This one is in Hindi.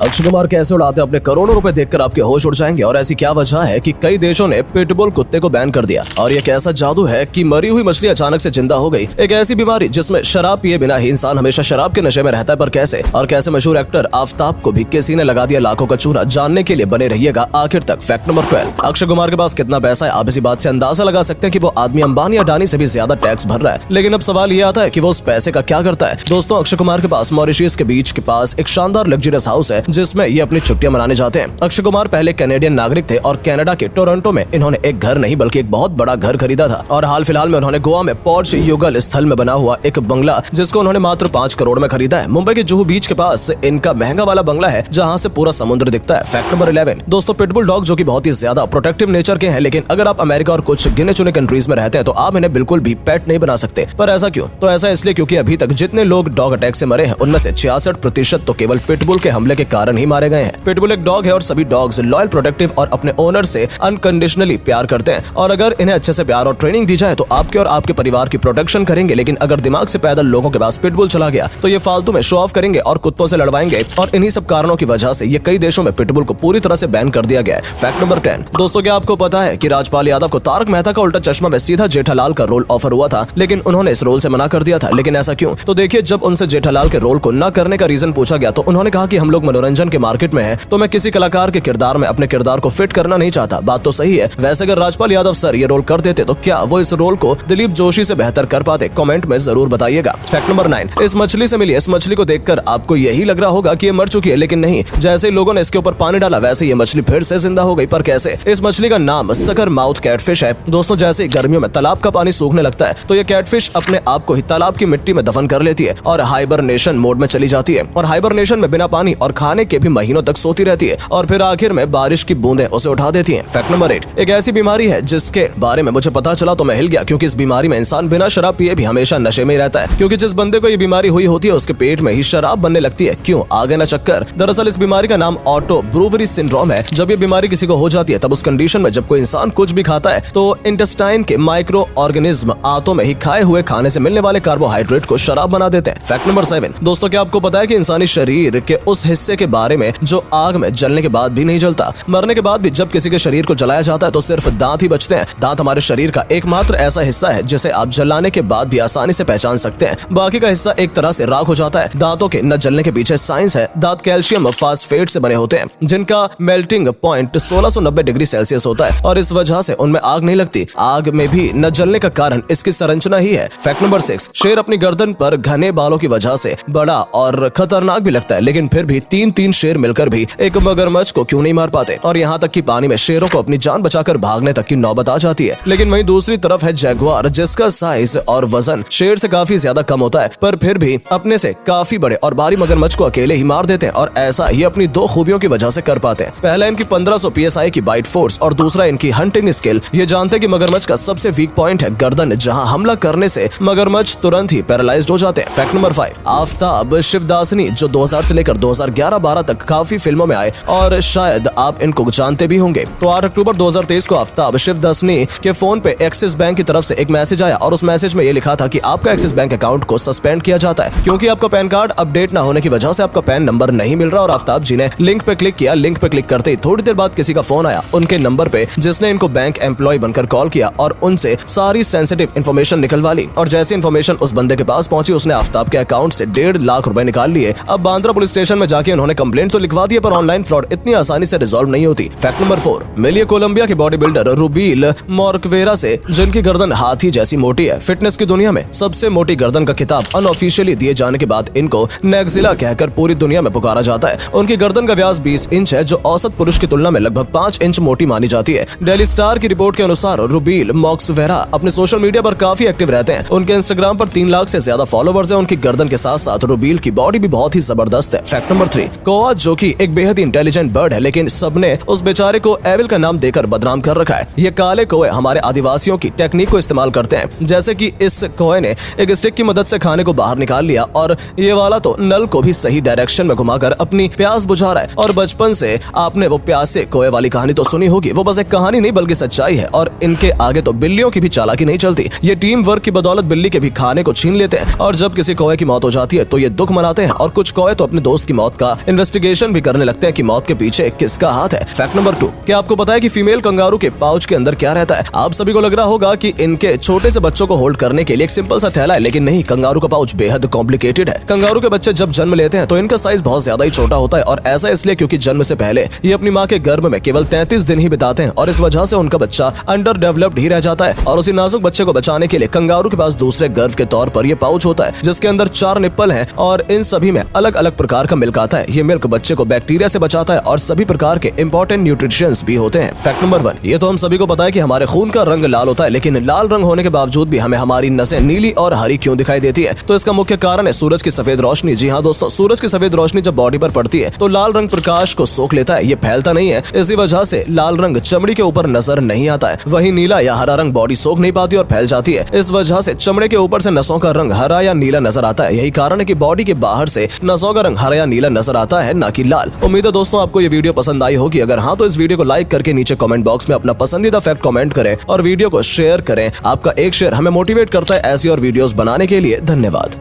अक्षय कुमार कैसे उड़ाते अपने करोड़ों रुपए देखकर आपके होश उड़ जाएंगे। और ऐसी क्या वजह है कि कई देशों ने पिटबुल कुत्ते को बैन कर दिया। और ये कैसा जादू है कि मरी हुई मछली अचानक से जिंदा हो गई। एक ऐसी बीमारी जिसमें शराब पिए बिना ही इंसान हमेशा शराब के नशे में रहता है, पर कैसे? और कैसे मशहूर एक्टर आफताब को भी किसी ने लगा दिया लाखों का चूना। जानने के लिए बने रहिएगा आखिर तक। फैक्ट नंबर 12, अक्षय कुमार के पास कितना पैसा है? आप इसी बात से अंदाजा लगा सकते हैं कि वो आदमी अंबानी अडानी से भी ज्यादा टैक्स भर रहा है। लेकिन अब सवाल ये आता है कि वो उस पैसे का क्या करता है। दोस्तों, अक्षय कुमार के पास मॉरिशस के बीच के पास एक शानदार लग्जरियस हाउस है जिसमें ये अपनी छुट्टियां मनाने जाते हैं। अक्षय कुमार पहले कैनेडियन नागरिक थे और कनाडा के टोरंटो में इन्होंने एक घर नहीं बल्कि एक बहुत बड़ा घर खरीदा था। और हाल फिलहाल में उन्होंने गोवा में पोर्च युगल स्थल में बना हुआ एक बंगला जिसको उन्होंने मात्र 5 करोड़ में खरीदा है। मुंबई के जुहू बीच के पास इनका महंगा वाला बंगला है जहां से पूरा समुद्र दिखता है। फैक्ट नंबर 11, दोस्तों, पिटबुल डॉग जो कि बहुत ही ज्यादा प्रोटेक्टिव नेचर के हैं, लेकिन अगर आप अमेरिका और कुछ गिने चुने कंट्रीज में रहते हैं तो आप इन्हें बिल्कुल भी पेट नहीं बना सकते। पर ऐसा क्यों? तो ऐसा इसलिए क्योंकि अभी तक जितने लोग डॉग अटैक से मरे हैं उनमें से 66% तो केवल पिटबुल के हमले के कारण ही मारे गए हैं। पिटबुल एक डॉग है और सभी डॉग्स लॉयल, प्रोटेक्टिव और अपने ओनर से अनकंडीशनली प्यार करते हैं। और अगर इन्हें अच्छे से प्यार और ट्रेनिंग दी जाए तो आपके और आपके परिवार की प्रोटेक्शन करेंगे। लेकिन अगर दिमाग से पैदल लोगों के पास पिटबुल चला गया तो ये फालतू में शो ऑफ करेंगे और कुत्तों से लड़वाएंगे। और इन्हीं सब कारणों की वजह से ये कई देशों में पिटबुल को पूरी तरह से बैन कर दिया गया है। फैक्ट नंबर 10, दोस्तों, क्या आपको पता है कि राजपाल यादव को तारक मेहता का उल्टा चश्मा में सीधा जेठालाल का रोल ऑफर हुआ था, लेकिन उन्होंने इस रोल से मना कर दिया था। लेकिन ऐसा क्यों? तो देखिए, जब उनसे जेठालाल के रोल को न करने का रीजन पूछा गया तो उन्होंने कहा कि हम लोग मनोरंजन के मार्केट में हैं, तो मैं किसी कलाकार के किरदार में अपने किरदार को फिट करना नहीं चाहता। बात तो सही है। वैसे अगर राजपाल यादव सर ये रोल कर देते तो क्या वो इस रोल को दिलीप जोशी से बेहतर कर पाते? कमेंट में जरूर बताइएगा। फैक्ट नंबर 9, इस मछली से मिली इस मछली को देखकर आपको यही लग रहा होगा कि ये मर चुकी है, लेकिन नहीं। जैसे ही लोगों ने इसके ऊपर पानी डाला वैसे ये मछली फिर से जिंदा हो गई। पर कैसे? इस मछली का नाम सकर माउथ कैटफिश है। दोस्तों, जैसे गर्मियों में तालाब का पानी सूखने लगता है तो ये कैटफिश अपने आप को ही तालाब की मिट्टी में दफन कर लेती है और हाइबरनेशन मोड में चली जाती है। और हाइबरनेशन में बिना पानी और खाने के भी महीनों तक सोती रहती है और फिर आखिर में बारिश की बूंदें उसे उठा देती हैं। फैक्ट नंबर 8, एक ऐसी बीमारी है जिसके बारे में मुझे पता चला तो मैं हिल गया, क्योंकि इस बीमारी में इंसान बिना शराब पिए भी हमेशा नशे में ही रहता है। क्योंकि जिस बंदे को ये बीमारी हुई होती है उसके पेट में ही शराब बनने लगती है। क्यों? आगे ना चक्कर। दरअसल इस बीमारी का नाम ऑटो ब्रूवरी सिंड्रोम है। जब ये बीमारी किसी को हो जाती है तब उस कंडीशन में जब कोई इंसान कुछ भी खाता है तो इंटेस्टाइन के माइक्रो ऑर्गेनिज्म आंतों में ही खाए हुए खाने से मिलने वाले कार्बोहाइड्रेट को शराब बना देते हैं। फैक्ट नंबर 7, दोस्तों, क्या आपको पता है कि इंसानी शरीर के उस हिस्से के बारे में जो आग में जलने के बाद भी नहीं जलता? मरने के बाद भी जब किसी के शरीर को जलाया जाता है तो सिर्फ दांत ही बचते हैं। दांत हमारे शरीर का एकमात्र ऐसा हिस्सा है जिसे आप जलाने के बाद भी आसानी से पहचान सकते हैं। बाकी का हिस्सा एक तरह से राख हो जाता है। दांतों के न जलने के पीछे साइंस है। दांत कैल्शियम फास्फेट से बने होते हैं जिनका मेल्टिंग पॉइंट 1690 डिग्री सेल्सियस होता है और इस वजह से उनमें आग नहीं लगती। आग में भी न जलने का कारण इसकी संरचना ही है। फैक्ट नंबर 6, शेर अपनी गर्दन पर घने बालों की वजह से बड़ा और खतरनाक भी लगता है, लेकिन फिर भी 3 शेर मिलकर भी एक मगरमच्छ को क्यों नहीं मार पाते? और यहाँ तक कि पानी में शेरों को अपनी जान बचाकर भागने तक की नौबत आ जाती है। लेकिन वहीं दूसरी तरफ है जैगुआर, जिसका साइज और वजन शेर से काफी ज्यादा कम होता है, पर फिर भी अपने से काफी बड़े और भारी मगरमच्छ को अकेले ही मार देते हैं। और ऐसा ये अपनी 2 खूबियों की वजह से कर पाते हैं। पहला इनकी 1500 PSI की बाइट फोर्स और दूसरा इनकी हंटिंग स्किल। ये जानते हैं कि मगरमच्छ का सबसे वीक पॉइंट है गर्दन, जहां हमला करने से मगरमच्छ तुरंत ही पैरालाइज्ड हो जाते हैं। फैक्ट नंबर 5, आफताब शिवदासनी, जो 2000 से लेकर 2011-12 तक काफी फिल्मों में आए और शायद आप इनको जानते भी होंगे। तो 8 अक्टूबर 2023 को आफताब शिवदासनी के फोन पे एक्सिस बैंक की तरफ से एक मैसेज आया और उस मैसेज में ये लिखा था कि आपका एक्सिस बैंक अकाउंट को सस्पेंड किया जाता है क्योंकि आपका पैन कार्ड अपडेट न होने की वजह से आपका पैन नंबर नहीं मिल रहा। और आफताब जी ने लिंक पे क्लिक किया। लिंक पे क्लिक करते ही थोड़ी देर बाद किसी का फोन आया उनके नंबर पे, जिसने इनको बैंक एम्प्लॉय बनकर कॉल किया और उनसे सारी सेंसिटिव इन्फॉर्मेशन निकलवा ली। और जैसे इन्फॉर्मेशन उस बंदे के पास पहुंची उसने आफताब के अकाउंट से 1.5 लाख रुपए निकाल लिए। अब बांद्रा पुलिस स्टेशन में जाके उन्होंने कंप्लेंट तो लिखवा दी, पर ऑनलाइन फ्रॉड इतनी आसानी से रिजॉल्व नहीं होती। फैक्ट नंबर 4, मिलिए कोलंबिया के बॉडी बिल्डर रूबील मोर्कवेरा से, जिनकी गर्दन हाथी जैसी मोटी है। फिटनेस की दुनिया में सबसे मोटी गर्दन का खिताब अनऑफिशियली दिए जाने के बाद इनको नेक्जिला कहकर पूरी दुनिया में पुकारा जाता है। उनकी गर्दन का व्यास 20 इंच है, जो औसत पुरुष की तुलना में लगभग 5 इंच मोटी मानी जाती है। डेली स्टार की रिपोर्ट के अनुसार रूबील मोर्कवेरा अपने सोशल मीडिया पर काफी एक्टिव रहते हैं। उनके इंस्टाग्राम पर 3 लाख से ज्यादा फॉलोवर्स हैं। उनकी गर्दन के साथ साथ रूबील की बॉडी भी बहुत ही जबरदस्त है। फैक्ट नंबर 3, कौवा, जो कि एक बेहद इंटेलिजेंट बर्ड है, लेकिन सबने उस बेचारे को एविल का नाम देकर बदनाम कर रखा है। ये काले कौवे हमारे आदिवासियों की टेक्निक को इस्तेमाल करते हैं, जैसे कि इस कौवे ने एक स्टिक की मदद से खाने को बाहर निकाल लिया और ये वाला तो नल को भी सही डायरेक्शन में घुमाकर अपनी प्यास बुझा रहा है। और बचपन से आपने वो प्यासे कौवे वाली कहानी तो सुनी होगी, वो बस एक कहानी नहीं बल्कि सच्चाई है और इनके आगे तो बिल्लियों की भी चालाकी नहीं चलती। ये टीम वर्क की बदौलत बिल्ली के भी खाने को छीन लेते हैं और जब किसी कौवे की मौत हो जाती है तो ये दुख मनाते हैं। और कुछ कौवे तो अपने दोस्त की मौत का इन्वेस्टिगेशन भी करने लगते हैं कि मौत के पीछे किसका हाथ है। फैक्ट नंबर 2, क्या आपको पता है कि फीमेल कंगारू के पाउच के अंदर क्या रहता है? आप सभी को लग रहा होगा कि इनके छोटे से बच्चों को होल्ड करने के लिए एक सिंपल सा थैला है, लेकिन नहीं, कंगारू का पाउच बेहद कॉम्प्लिकेटेड है। कंगारू के बच्चे जब जन्म लेते हैं तो इनका साइज बहुत ज्यादा ही छोटा होता है, और ऐसा इसलिए क्योंकि जन्म से पहले ये अपनी माँ के गर्भ में केवल 33 दिन ही बिताते हैं, और इस वजह से उनका बच्चा अंडर डेवलप्ड ही रह जाता है। और उसी नाजुक बच्चे को बचाने के लिए कंगारू के पास दूसरे गर्भ के तौर पर यह पाउच होता है, जिसके अंदर 4 निप्पल हैं, और इन सभी में अलग अलग प्रकार का मिल्क आता है। ये मिल्क बच्चे को बैक्टीरिया से बचाता है और सभी प्रकार के इंपॉर्टेंट न्यूट्रिशंस भी होते हैं। फैक्ट नंबर 1, ये तो हम सभी को पता है कि हमारे खून का रंग लाल होता है, लेकिन लाल रंग होने के बावजूद भी हमें हमारी नसें नीली और हरी क्यों दिखाई देती है? तो इसका मुख्य कारण है सूरज की सफेद रोशनी। जी हाँ दोस्तों, सूरज की सफेद रोशनी जब बॉडी पर पड़ती है तो लाल रंग प्रकाश को सोख लेता है, ये फैलता नहीं है। इसी वजह से लाल रंग चमड़ी के ऊपर नजर नहीं आता है। वहीं नीला या हरा रंग बॉडी सोख नहीं पाती और फैल जाती है। इस वजह से चमड़े के ऊपर से नसों का रंग हरा या नीला नजर आता है। यही कारण है कि बॉडी के बाहर से नसों का रंग हरा या नीला नजर आता है, ना कि लाल। उम्मीद है दोस्तों आपको ये वीडियो पसंद आई होगी। अगर हाँ तो इस वीडियो को लाइक करके नीचे कमेंट बॉक्स में अपना पसंदीदा फैक्ट कमेंट करें और वीडियो को शेयर करें। आपका एक शेयर हमें मोटिवेट करता है ऐसी और वीडियोस बनाने के लिए। धन्यवाद।